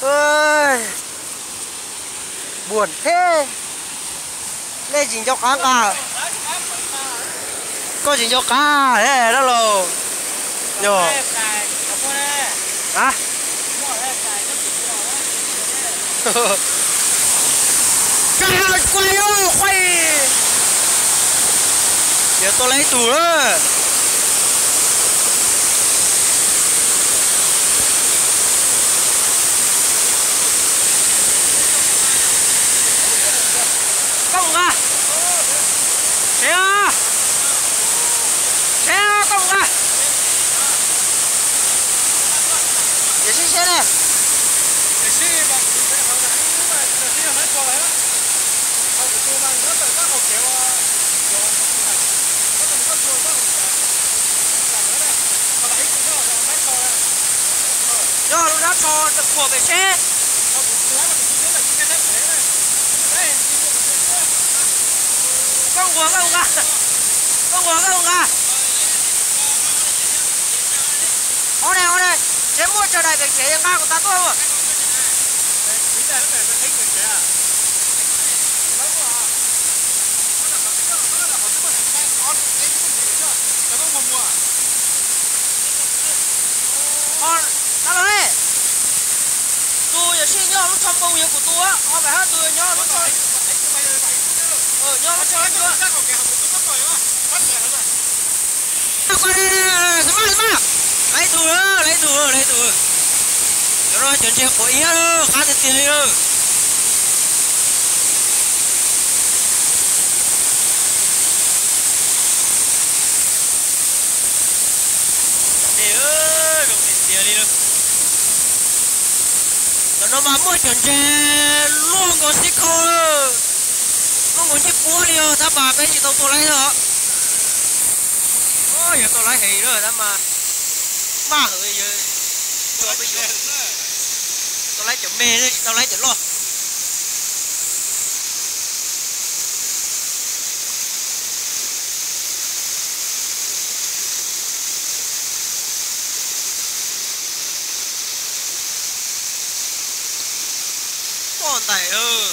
ơi buồn thế. Lên chỉ cho cá cả. Có chỉ cho cá thế đó rồi. Nhờ. Hả? Trời ơi, quay ơi, quay. Để tôi lấy tủ đó. Công à? Thế à? Thế à, công à? Để xin xe này. Cho nó đã cho được của về xe. Không của không à? Không của không à? Ô này, chế mua chờ đại về chế yang ga của ta tôi không? Còn ta nói tôi giờ xin nhớ lúc trong công việc của tôi á, họ phải hát tôi nhớ lúc trong nhớ lúc trong nữa. Qua đây, xem lấy tù. Rồi chuyển chuyện của ý đó, khá tiền tiền đi đâu. Tiền đi đâu. Nó mà mua chuyển chuyện luôn có xích khô. Không có chiếc búa đi đâu, ta bà cái gì tôi lấy rồi. Ôi giờ tôi lấy hì rồi đó mà. Ba người giờ. Tôi lấy chậm mê đấy, tao lấy chậm lo. Con tài ơi.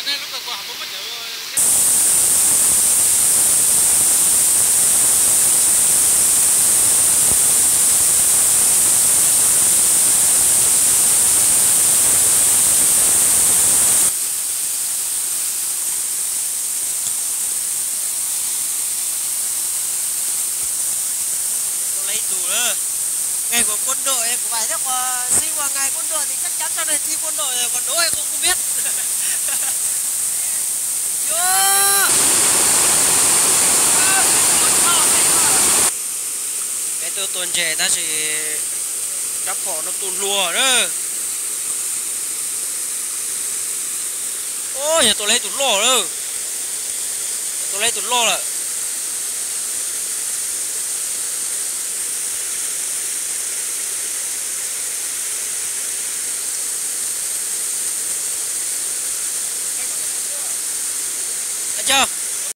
Nên lúc qua không mất chữ. Tôi lấy tù đó. Ngày của quân đội của bài chắc mà sinh vào ngày quân đội thì chắc chắn sau này thi quân đội rồi, còn đố hay không biết. Cái tôi tuần trẻ ta sẽ đắp họ nó tuần lùa đó. Ôi giờ tôi lấy tuần lò đó. Tôi lấy tuần lò là chưa?